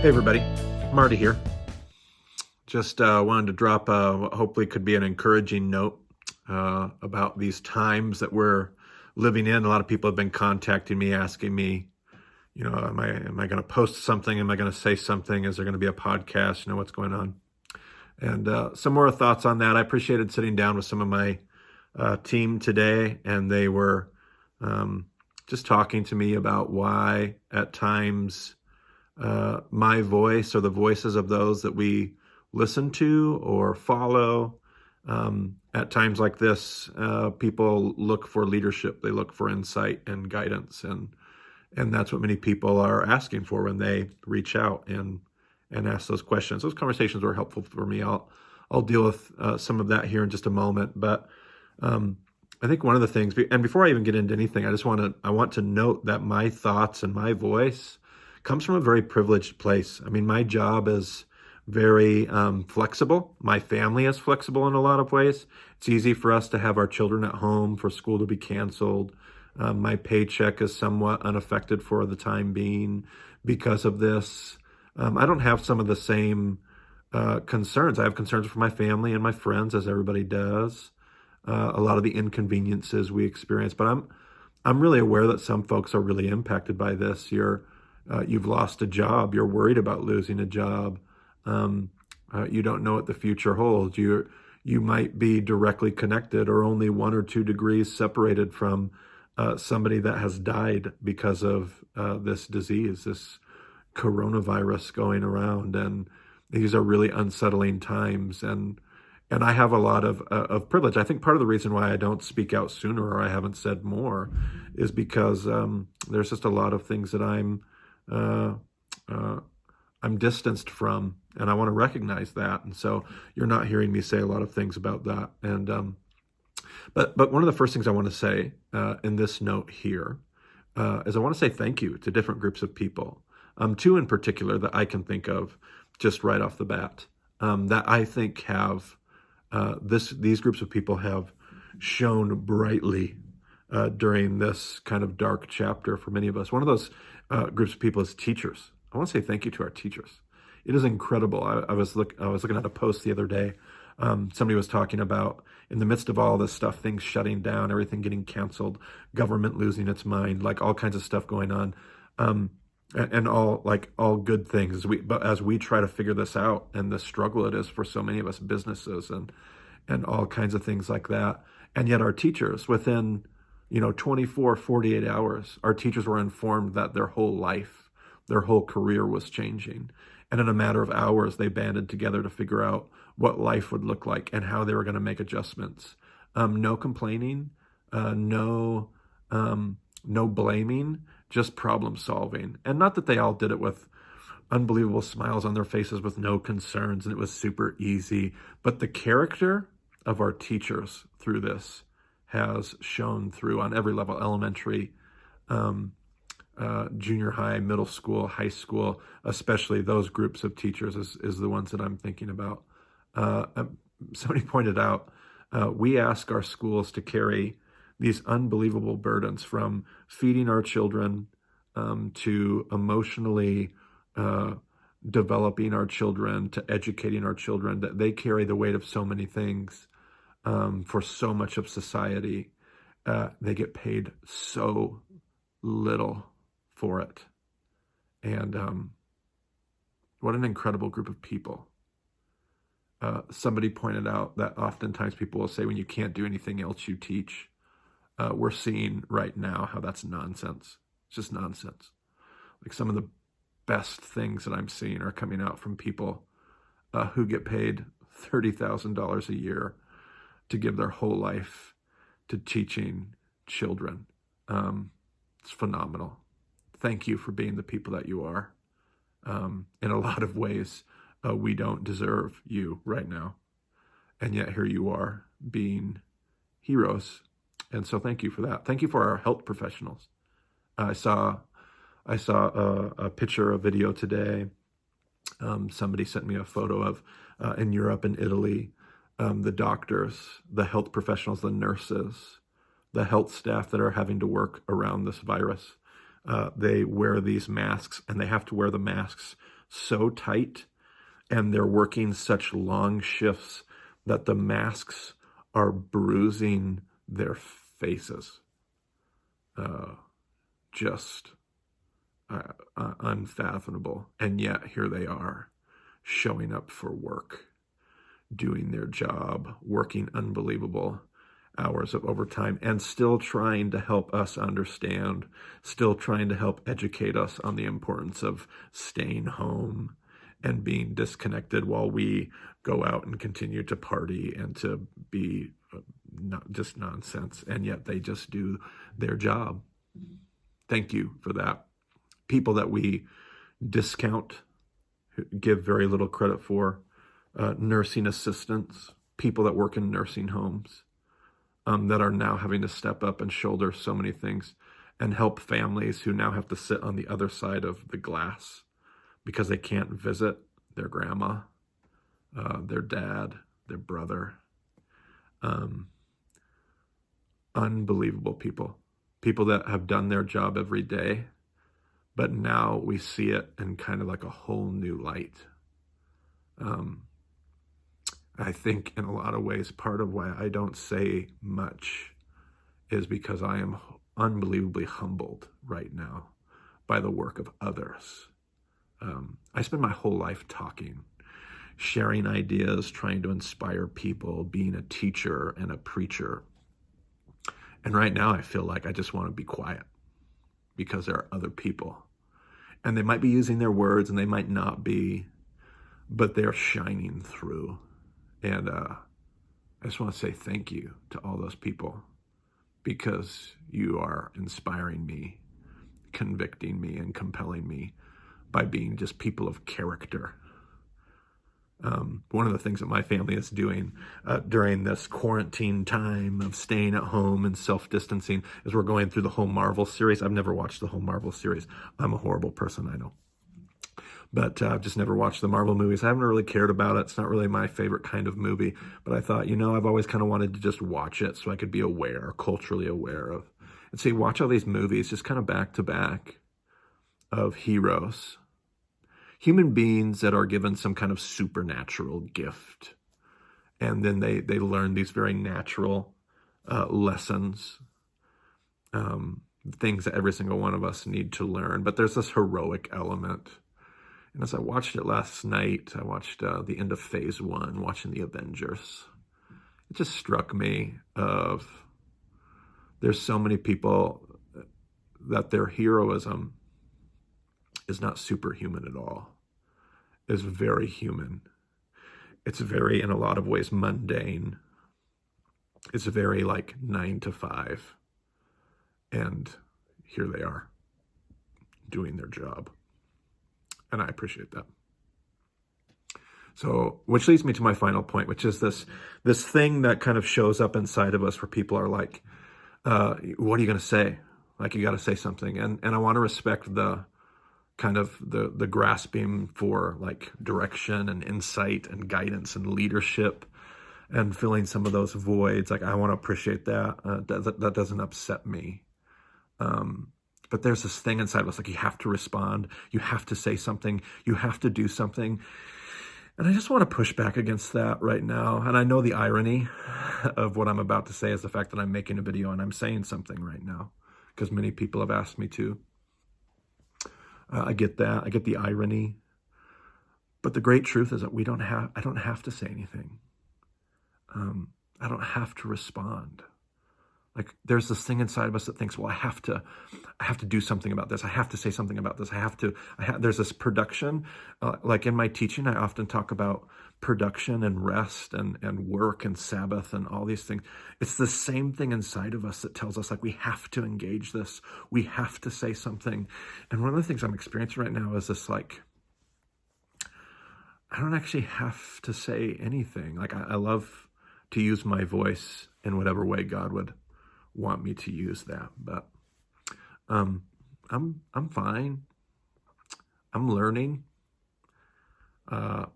Hey everybody, Marty here. Just wanted to drop what hopefully could be an encouraging note about these times that we're living in. A lot of people have been contacting me, asking me, am I going to post something? Am I going to say something? Is there going to be a podcast? What's going on? And some more thoughts on that. I appreciated sitting down with some of my team today, and they were just talking to me about why at times my voice or the voices of those that we listen to or follow. At times like this, people look for leadership. They look for insight and guidance, and that's what many people are asking for when they reach out and ask those questions. Those conversations were helpful for me. I'll deal with some of that here in just a moment, but I think one of the things, and before I even get into anything, I want to note that my thoughts and my voice comes from a very privileged place. I mean, my job is very flexible. My family is flexible in a lot of ways. It's easy for us to have our children at home, for school to be canceled. My paycheck is somewhat unaffected for the time being because of this. I don't have some of the same concerns. I have concerns for my family and my friends, as everybody does. A lot of the inconveniences we experience, but I'm really aware that some folks are really impacted by this. You've lost a job. You're worried about losing a job. You don't know what the future holds. You might be directly connected or only 1 or 2 degrees separated from somebody that has died because of this disease, this coronavirus going around. And these are really unsettling times. And I have a lot of privilege. I think part of the reason why I don't speak out sooner or I haven't said more is because there's just a lot of things that I'm distanced from, and I want to recognize that. And so you're not hearing me say a lot of things about that. And but one of the first things I want to say in this note here is I want to say thank you to different groups of people, 2 in particular that I can think of just right off the bat, that I think have these groups of people have shone brightly during this kind of dark chapter for many of us. One of those groups of people is teachers. I want to say thank you to our teachers. It is incredible. I was looking at a post the other day. Somebody was talking about, in the midst of all this stuff, things shutting down, everything getting canceled, government losing its mind, like all kinds of stuff going on, and all good things. But as we try to figure this out, and the struggle it is for so many of us, businesses and all kinds of things like that, and yet our teachers, within 24, 48 hours, our teachers were informed that their whole life, their whole career was changing. And in a matter of hours, they banded together to figure out what life would look like and how they were going to make adjustments. No complaining, no blaming, just problem solving. And not that they all did it with unbelievable smiles on their faces with no concerns and it was super easy, but the character of our teachers through this has shown through on every level: elementary, junior high, middle school, high school. Especially those groups of teachers is the ones that I'm thinking about. Somebody pointed out, we ask our schools to carry these unbelievable burdens, from feeding our children to emotionally developing our children, to educating our children, that they carry the weight of so many things for so much of society. They get paid so little for it. And what an incredible group of people. Somebody pointed out that oftentimes people will say, when you can't do anything else, you teach. We're seeing right now how that's nonsense. It's just nonsense. Like, some of the best things that I'm seeing are coming out from people who get paid $30,000 a year to give their whole life to teaching children. It's phenomenal. Thank you for being the people that you are. In a lot of ways, we don't deserve you right now. And yet here you are, being heroes. And so thank you for that. Thank you for our health professionals. I saw a picture, a video today. Somebody sent me a photo of in Europe and Italy, the doctors, the health professionals, the nurses, the health staff that are having to work around this virus. They wear these masks, and they have to wear the masks so tight, and they're working such long shifts that the masks are bruising their faces. Just unfathomable. And yet here they are, showing up for work, doing their job, working unbelievable hours of overtime, and still trying to help us understand, still trying to help educate us on the importance of staying home and being disconnected while we go out and continue to party and to be not just nonsense. And yet they just do their job. Thank you for that. People that we discount, give very little credit for, nursing assistants, people that work in nursing homes, that are now having to step up and shoulder so many things and help families who now have to sit on the other side of the glass because they can't visit their grandma, their dad, their brother. Unbelievable people that have done their job every day, but now we see it in kind of like a whole new light. I think in a lot of ways, part of why I don't say much is because I am unbelievably humbled right now by the work of others. I spend my whole life talking, sharing ideas, trying to inspire people, being a teacher and a preacher. And right now I feel like I just want to be quiet because there are other people. And they might be using their words and they might not be, but they're shining through. And I just want to say thank you to all those people because you are inspiring me, convicting me, and compelling me by being just people of character. One of the things that my family is doing during this quarantine time of staying at home and self-distancing is we're going through the whole Marvel series. I've never watched the whole Marvel series. I'm a horrible person, I know. But I've just never watched the Marvel movies. I haven't really cared about it. It's not really my favorite kind of movie. But I thought, I've always kind of wanted to just watch it so I could be aware, culturally aware of. And so you watch all these movies just kind of back to back of heroes, human beings that are given some kind of supernatural gift. And then they learn these very natural lessons, things that every single one of us need to learn. But there's this heroic element. And as I watched it last night, I watched the end of phase 1, watching the Avengers. It just struck me of there's so many people that their heroism is not superhuman at all. It's very human. It's very, in a lot of ways, mundane. It's very like 9 to 5. And here they are doing their job. And I appreciate that. So, which leads me to my final point, which is this thing that kind of shows up inside of us where people are like, what are you going to say? Like, you got to say something. And I want to respect the kind of the grasping for like direction and insight and guidance and leadership and filling some of those voids. Like, I want to appreciate that. That doesn't upset me. But there's this thing inside of us, like you have to respond, you have to say something, you have to do something. And I just want to push back against that right now. And I know the irony of what I'm about to say is the fact that I'm making a video and I'm saying something right now because many people have asked me to. I get that. I get the irony. But the great truth is that I don't have to say anything. I don't have to respond. Like there's this thing inside of us that thinks, well, I have to do something about this. I have to say something about this. There's this production. Like in my teaching, I often talk about production and rest and work and Sabbath and all these things. It's the same thing inside of us that tells us like we have to engage this. We have to say something. And one of the things I'm experiencing right now is this like, I don't actually have to say anything. Like I love to use my voice in whatever way God would want me to use that, but I'm fine. I'm learning. I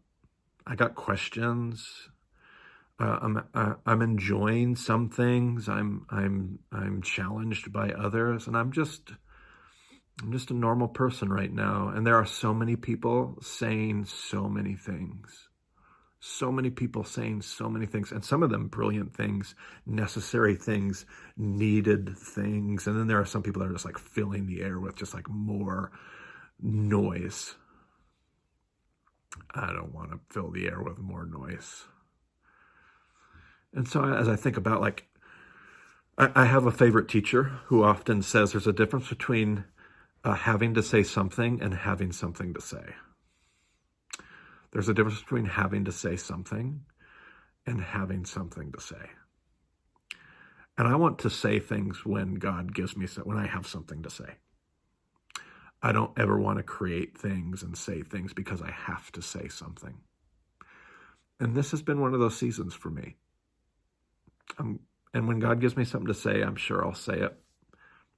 got questions. I'm enjoying some things. I'm challenged by others, and I'm just I'm just a normal person right now. And there are so many people saying so many things. So many people saying so many things, and some of them brilliant things, necessary things, needed things. And then there are some people that are just like filling the air with just like more noise. I don't want to fill the air with more noise. And so as I think about, like, I have a favorite teacher who often says there's a difference between having to say something and having something to say. There's a difference between having to say something and having something to say. And I want to say things when God gives me, when I have something to say. I don't ever want to create things and say things because I have to say something. And this has been one of those seasons for me. And when God gives me something to say, I'm sure I'll say it.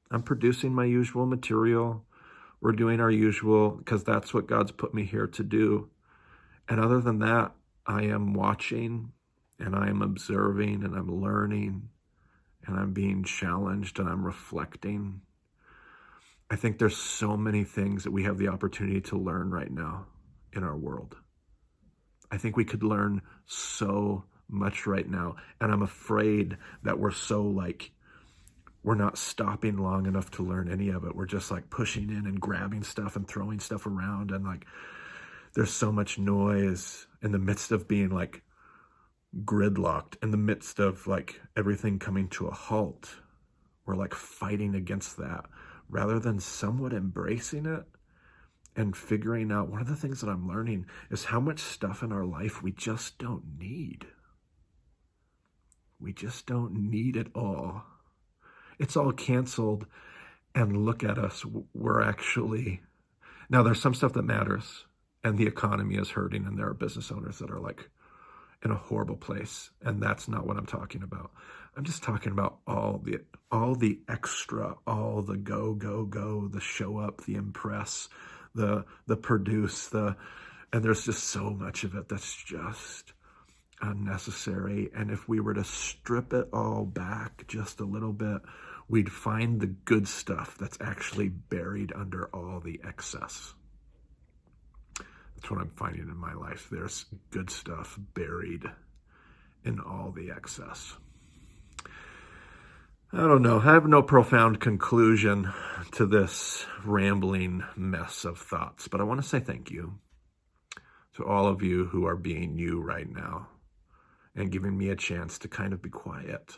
I'm producing my usual material. We're doing our usual because that's what God's put me here to do. And other than that, I am watching and I am observing and I'm learning and I'm being challenged and I'm reflecting. I think there's so many things that we have the opportunity to learn right now in our world. I think we could learn so much right now. And I'm afraid that we're not stopping long enough to learn any of it. We're just like pushing in and grabbing stuff and throwing stuff around. And like, there's so much noise in the midst of being like gridlocked, in the midst of like everything coming to a halt. We're like fighting against that rather than somewhat embracing it and figuring out. One of the things that I'm learning is how much stuff in our life we just don't need. We just don't need it all. It's all canceled, and look at us. We're actually, now there's some stuff that matters, and the economy is hurting, and there are business owners that are like in a horrible place, and that's not what I'm talking about. I'm just talking about all the extra, all the go, the show up, the impress, the produce, and there's just so much of it that's just unnecessary. And if we were to strip it all back just a little bit, we'd find the good stuff that's actually buried under all the excess. That's what I'm finding in my life. There's good stuff buried in all the excess. I don't know. I have no profound conclusion to this rambling mess of thoughts, but I want to say thank you to all of you who are being you right now and giving me a chance to kind of be quiet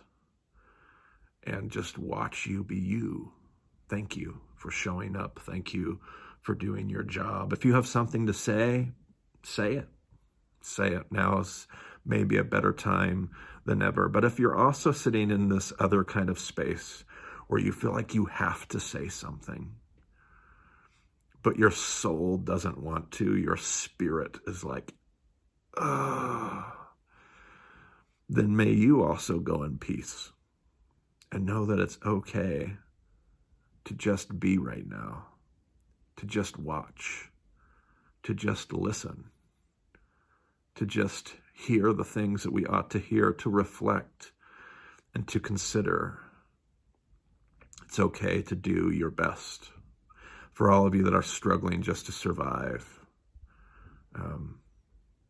and just watch you be you. Thank you for showing up. Thank you for doing your job. If you have something to say, say it. Say it. Now is maybe a better time than ever. But if you're also sitting in this other kind of space where you feel like you have to say something, but your soul doesn't want to, your spirit is like, then may you also go in peace and know that it's okay to just be right now, to just watch, to just listen, to just hear the things that we ought to hear, to reflect and to consider. It's okay to do your best. For all of you that are struggling just to survive,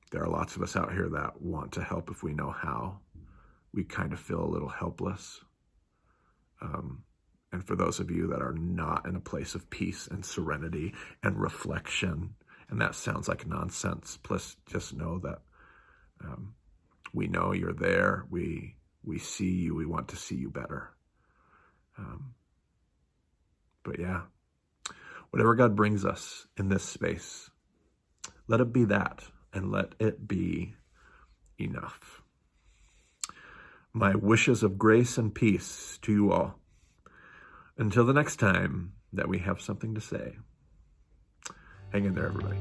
there are lots of us out here that want to help if we know how. We kind of feel a little helpless. And for those of you that are not in a place of peace and serenity and reflection, and that sounds like nonsense, please just know that we know you're there. We see you. We want to see you better. But yeah, whatever God brings us in this space, let it be that, and let it be enough. My wishes of grace and peace to you all. Until the next time that we have something to say. Hang in there, everybody.